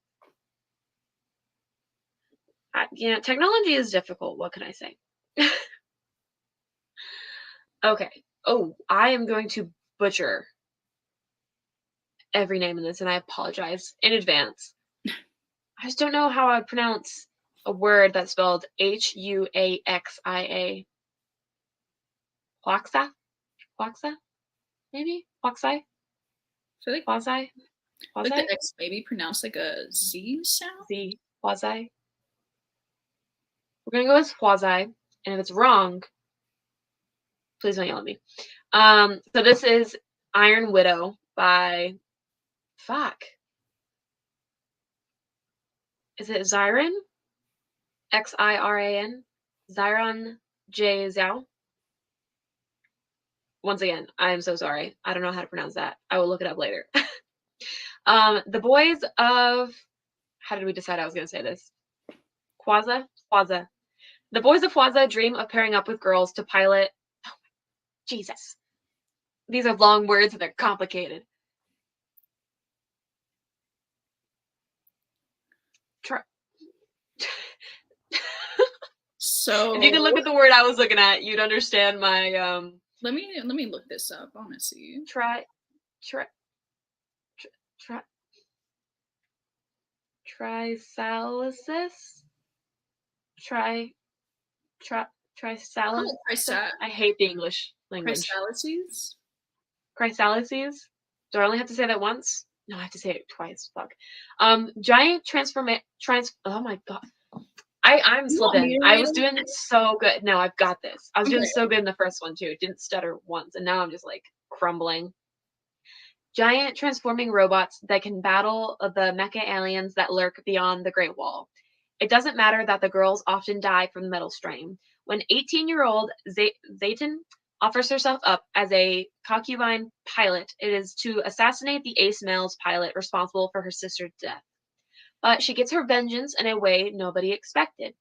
Technology is difficult. What can I say? Okay. Oh, I am going to butcher every name in this, and I apologize in advance. I just don't know how I pronounce a word that's spelled Huaxia. Huaxa? Huaxa? Maybe? Huaxai? I feel like, Huaxai? like Huaxai? the X maybe pronounced like a Z sound. Z. Huaxai? We're gonna go with Huaxai, and if it's wrong, please don't yell at me. So this is Iron Widow by Is it Xiran? Xiran? Xiran J. Zhao? Once again, I am so sorry. I don't know how to pronounce that. I will look it up later. The boys of... How did we decide I was going to say this? Quaza? Quaza. The boys of Quaza dream of pairing up with girls to pilot... Oh, Jesus. These are long words and they're complicated. So if you could look at the word I was looking at, you'd understand my let me look this up. I want to see. Trisyllasis? Trisyllasis? Chrysal- I hate the English language. Chrysalises? Chrysalises? Do I only have to say that once? No, I have to say it twice. Fuck. Giant oh my god. I'm slipping. I was doing so good. No, I've got this. I was doing so good in the first one too. Didn't stutter once, and now I'm just like crumbling. Giant transforming robots that can battle the mecha aliens that lurk beyond the Great Wall. It doesn't matter that the girls often die from the metal strain. When 18-year-old Zayton offers herself up as a concubine pilot, it is to assassinate the ace male's pilot responsible for her sister's death. But she gets her vengeance in a way nobody expected.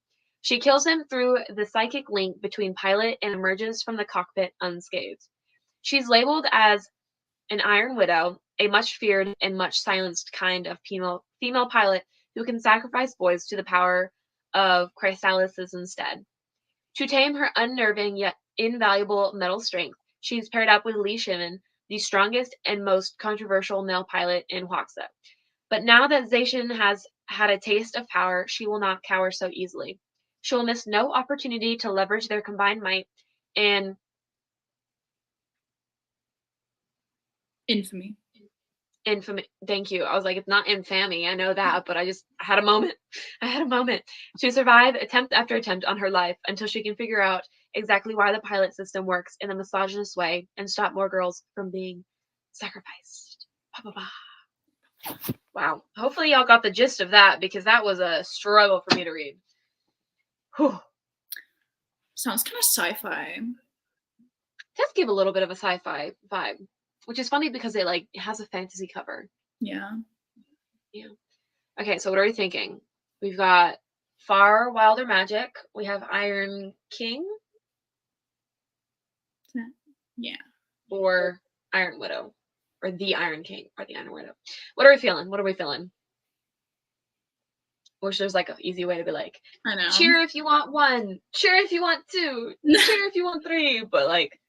She kills him through the psychic link between pilot and emerges from the cockpit unscathed. She's labeled as an Iron Widow, a much feared and much silenced kind of female pilot who can sacrifice boys to the power of chrysalises instead. To tame her unnerving yet invaluable metal strength, she's paired up with Li Shimin, the strongest and most controversial male pilot in Huaxa. But now that Zacian has had a taste of power, she will not cower so easily. She will miss no opportunity to leverage their combined might and Infamy. Thank you. I was like, it's not infamy. I know that, but I had a moment. I had a moment to survive attempt after attempt on her life until she can figure out exactly why the pilot system works in a misogynist way and stop more girls from being sacrificed. Ba, ba, ba. Wow. Hopefully y'all got the gist of that because that was a struggle for me to read. Whew. Sounds kind of sci-fi. It does give a little bit of a sci-fi vibe, which is funny because it has a fantasy cover. Yeah. Yeah. Okay, so what are we thinking? We've got Far Wilder Magic. We have Iron King. Yeah. Or Iron Widow. Or the Iron King. Or the Iron Widow. What are we feeling? What are we feeling? Wish there's like an easy way to be like, I know. cheer if you want 1, cheer if you want 2, cheer if you want 3, but like,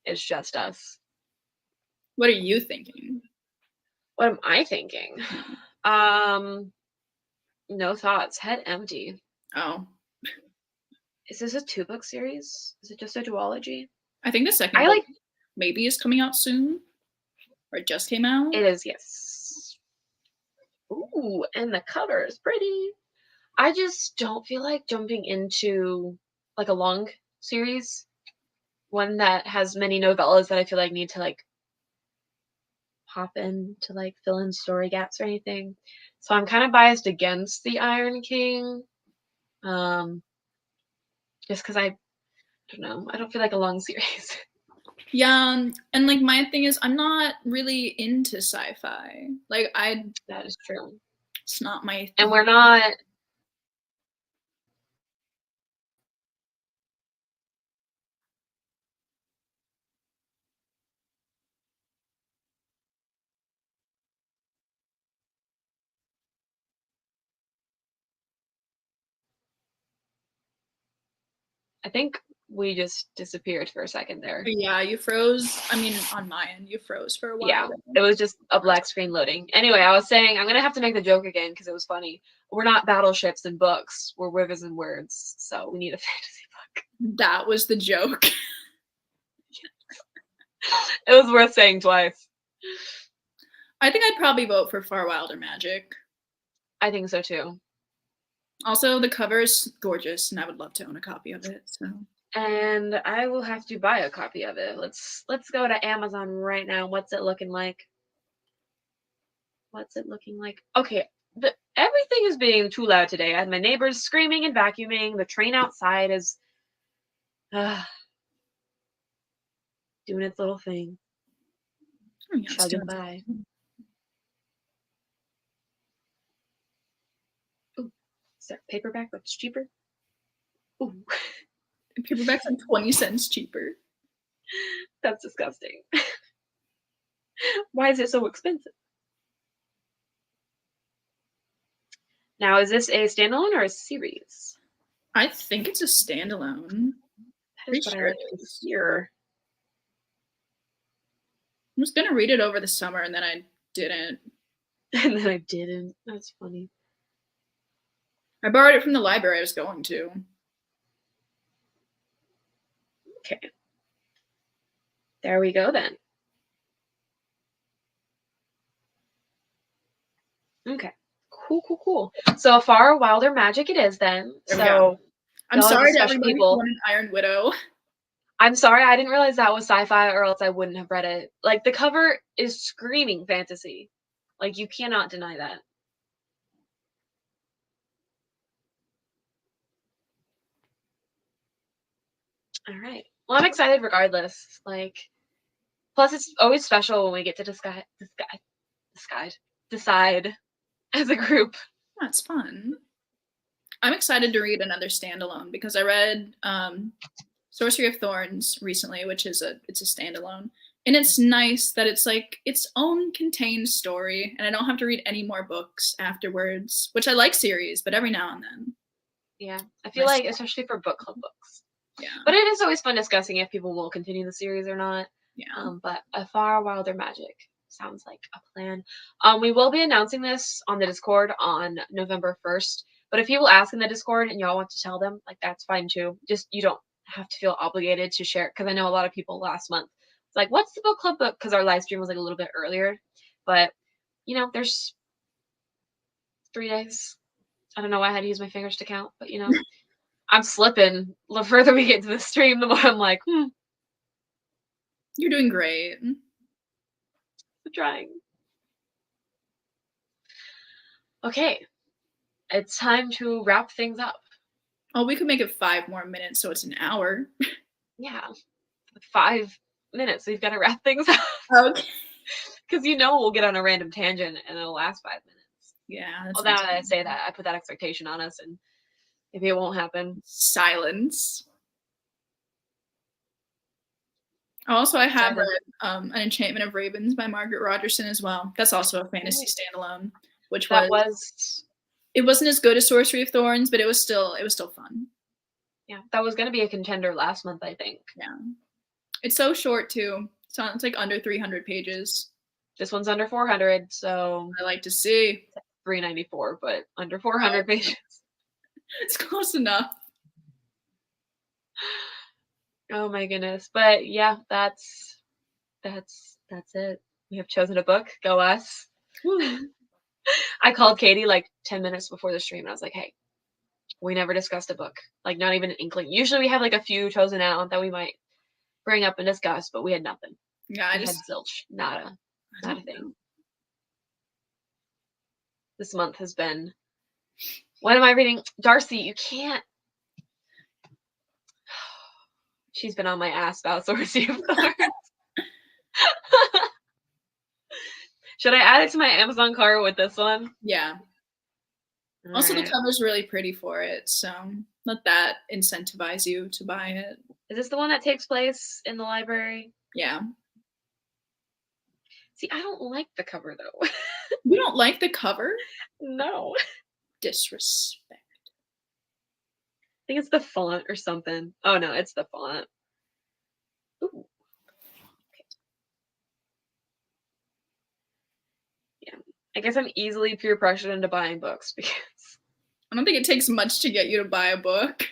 it's just us. What are you thinking? What am I thinking? No thoughts. Head empty. Oh. Is this a 2-book series? Is it just a duology? I think the second book maybe is coming out soon. Or it just came out. It is, yes. Ooh, and the cover is pretty. I just don't feel like jumping into like a long series, one that has many novellas that I feel like need to like hop in to like fill in story gaps or anything. So I'm kind of biased against the Iron King, just because I don't know. I don't feel like a long series. Yeah, and like my thing is I'm not really into sci-fi. Like That is true. It's not my thing. And we're not. I think we just disappeared for a second there. Yeah, you froze. I mean, on my end, you froze for a while. Yeah, it was just a black screen loading. Anyway, I was saying I'm gonna have to make the joke again because it was funny. We're not battleships and books. We're wyverns and words. So we need a fantasy book. That was the joke. It was worth saying twice. I think I'd probably vote for Far Wilder Magic. I think so too. Also, the cover is gorgeous, and I would love to own a copy of it. So. And I will have to buy a copy of it. Let's go to Amazon right now. What's it looking like? What's it looking like? Okay, everything is being too loud today. I had my neighbors screaming and vacuuming. The train outside is doing its little thing. Oh, yeah, chugging by. Ooh, is there a paperback that's cheaper? Ooh. Paperbacks are 20 cents cheaper. That's disgusting. Why is it so expensive? Now, is this a standalone or a series? I think it's a standalone. That is what I like to hear. I was gonna read it over the summer and then I didn't. And then I didn't. That's funny. I borrowed it from the library I was going to. Okay. There we go then. Okay. Cool. So Far Wilder Magic it is then. So I'm sorry to everybody who wanted Iron Widow. I'm sorry, I didn't realize that was sci-fi or else I wouldn't have read it. Like the cover is screaming fantasy. Like you cannot deny that. All right. Well, I'm excited regardless. Like, plus it's always special when we get to decide as a group. That's fun. I'm excited to read another standalone because I read Sorcery of Thorns recently, which is it's a standalone. And it's nice that it's like its own contained story and I don't have to read any more books afterwards, which I like series, but every now and then. Yeah. I feel like especially for book club books. Yeah. But it is always fun discussing if people will continue the series or not. Yeah. But A Far Wilder Magic sounds like a plan. We will be announcing this on the Discord on November 1st. But if people ask in the Discord and y'all want to tell them, like that's fine too. Just you don't have to feel obligated to share it because I know a lot of people last month. It's like, what's the book club book? Because our live stream was like a little bit earlier. But you know, there's 3 days. I don't know why I had to use my fingers to count, but you know. I'm slipping. The further we get to the stream, the more I'm like, You're doing great. I'm trying. Okay, it's time to wrap things up. Oh, we could make it 5 more minutes, so it's an hour. Yeah, 5 minutes. We've got to wrap things up Okay. because we'll get on a random tangent and it'll last 5 minutes. Yeah, that Well, now sounds that I good. say that, I put that expectation on us, and maybe it won't happen. Silence. Also, I have Excited. read An Enchantment of Ravens by Margaret Rogerson as well. That's also a fantasy Ooh, standalone, which that was was it wasn't as good as Sorcery of Thorns, but it was still fun. that was gonna be a contender last month, I think. Yeah. It's so short too. It's like under 300 pages. This one's under 400, so I like to see. 394, but under 400 pages. It's close enough. Oh my goodness. But yeah, that's it. We have chosen a book. Go us. Woo. I called Katie like 10 minutes before the stream and I was like, hey, we never discussed a book. Like not even an inkling. Usually we have like a few chosen out that we might bring up and discuss, but we had nothing. Yeah, We had zilch. Not a thing. This month has been what am I reading? Darcy, you can't. She's been on my ass about Sorcery of Thorns. Should I add it to my Amazon cart with this one? Yeah. All Also, the right. cover's really pretty for it, so let that incentivize you to buy it. Is this the one that takes place in the library? Yeah. See, I don't like the cover though. You don't like the cover? No. Disrespect. I think it's the font or something. Oh no, it's the font. Ooh. Okay. Yeah. I guess I'm easily peer pressured into buying books because I don't think it takes much to get you to buy a book.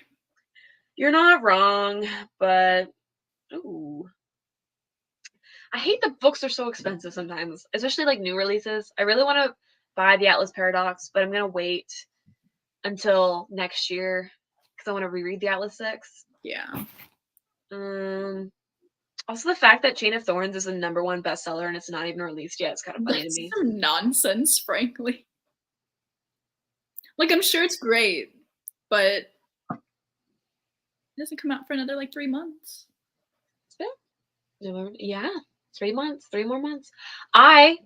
you're not wrong, but ooh. I hate that books are so expensive sometimes, especially like new releases. I really want to buy The Atlas Paradox, but I'm going to wait until next year because I want to reread The Atlas 6. Yeah. Also, the fact that Chain of Thorns is the #1 bestseller and it's not even released yet is kind of funny That's to me. some nonsense, frankly. Like, I'm sure it's great, but it doesn't come out for another like 3 months. Yeah, 3 months, 3 more months. The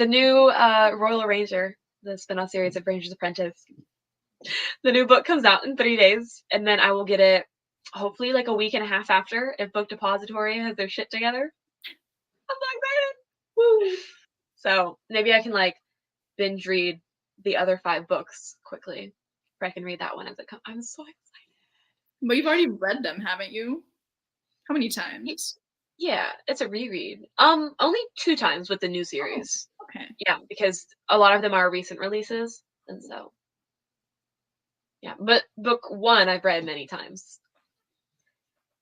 new Royal Ranger, the spin-off series of Ranger's Apprentice, the new book comes out in 3 days, and then I will get it hopefully like a week and a half after if Book Depository has their shit together. I'm so excited. Woo! So maybe I can like binge read the other 5 books quickly. Or I can read that one as it comes. I'm so excited. But you've already read them, haven't you? How many times? Yeah, it's a reread. Only 2 times with the new series. Oh, okay. Yeah, because a lot of them are recent releases, and so yeah. But book 1 I've read many times.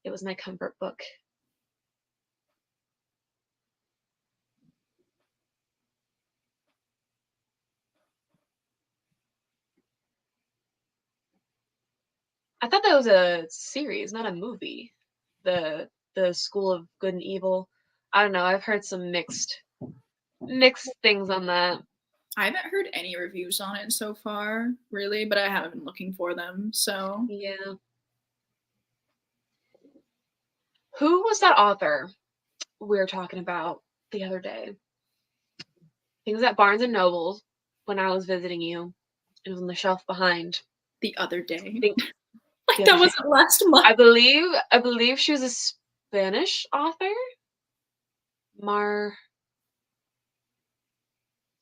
It was my comfort book. I thought that was a series, not a movie. The School of Good and Evil. I don't know. I've heard some mixed things on that. I haven't heard any reviews on it so far, really, but I haven't been looking for them, so. Yeah. Who was that author we were talking about the other day? Things at Barnes and Nobles when I was visiting you. It was on the shelf behind. The other day. I think Like, the that other day. wasn't last month. I believe she was a Spanish author.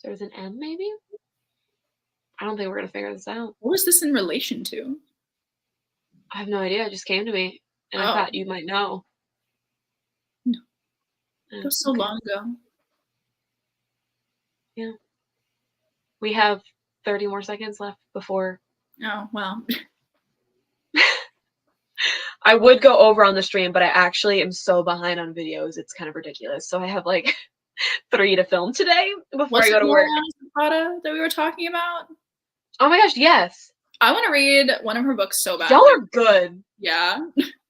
There was an M, maybe? I don't think we're gonna figure this out. What was this in relation to? I have no idea. It just came to me, and I Oh, thought you might know. no. That was so Okay. long ago. Yeah. We have 30 more seconds left before. Oh, well. I would go over on the stream, but I actually am so behind on videos. It's kind of ridiculous. So I have like 3 to film today before I go to work. Zapata that we were talking about? Oh my gosh, yes. I want to read one of her books so bad. Y'all are good. Yeah.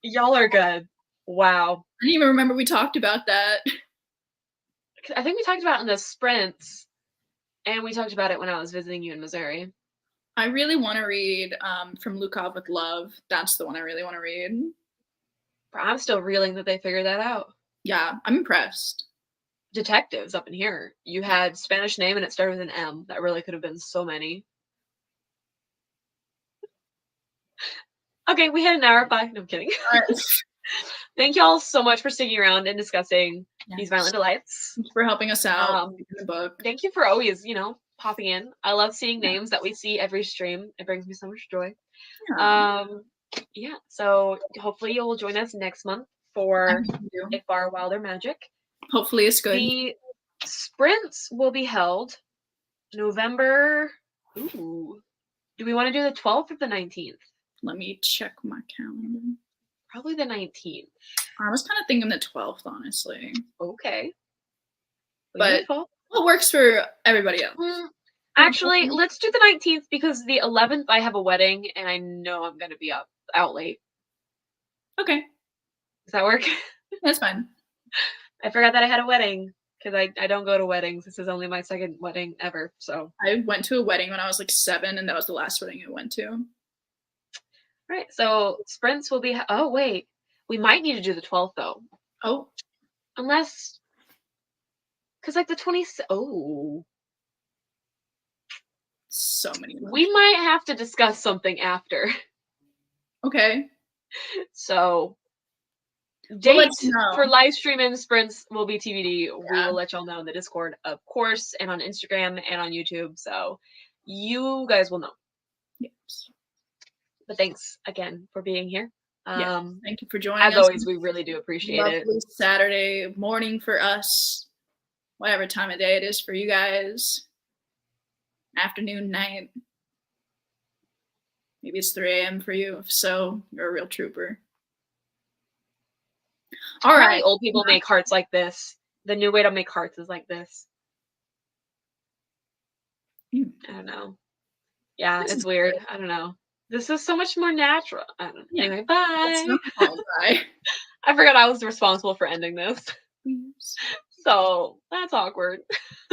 Y'all are good. Wow. I didn't even remember we talked about that. I think we talked about it in the sprints. And we talked about it when I was visiting you in Missouri. I really want to read From Lukov with Love. That's the one I really want to read. I'm still reeling that they figured that out. Yeah, I'm impressed. Detectives up in here. You had Spanish name and it started with an M. That really could have been so many. Okay, we had an hour. Bye. No, I'm kidding. All right. Thank you all so much for sticking around and discussing these violent delights. Thank you for helping us out in the book. Thank you for always, popping in. I love seeing names that we see every stream. It brings me so much joy. Yeah, so hopefully you'll join us next month for A Far Wilder Magic. Hopefully it's good. The sprints will be held November. Ooh. Do we want to do the 12th or the 19th? Let me check my calendar. Probably the 19th. I was kind of thinking the 12th, honestly. Okay. But what works for everybody else? Actually, let's do the 19th because the 11th I have a wedding and I know I'm going to be out late. Okay. Does that work? That's fine. I forgot that I had a wedding because I don't go to weddings. This is only my second wedding ever. So I went to a wedding when I was like 7 and that was the last wedding I went to. Right. So sprints will be. Oh, wait. We might need to do the 12th though. Oh. Unless. Because like the 20th. Oh. So many. We might have to discuss something after. Okay. So. Date for live stream and sprints will be TBD. Yeah. We will let y'all know in the Discord, of course, and on Instagram and on YouTube. So you guys will know. Yes. But thanks again for being here. Thank you for joining us. As always, we really do appreciate it. Saturday morning for us, whatever time of day it is for you guys. Afternoon, night. Maybe it's 3 a.m. for you. If so, you're a real trooper. All right. Old people make hearts like this. The new way to make hearts is like this. I don't know. Yeah, it's weird. I don't know. This is so much more natural. I don't know. Yeah. Anyway, bye. Bye. I forgot I was responsible for ending this. So that's awkward.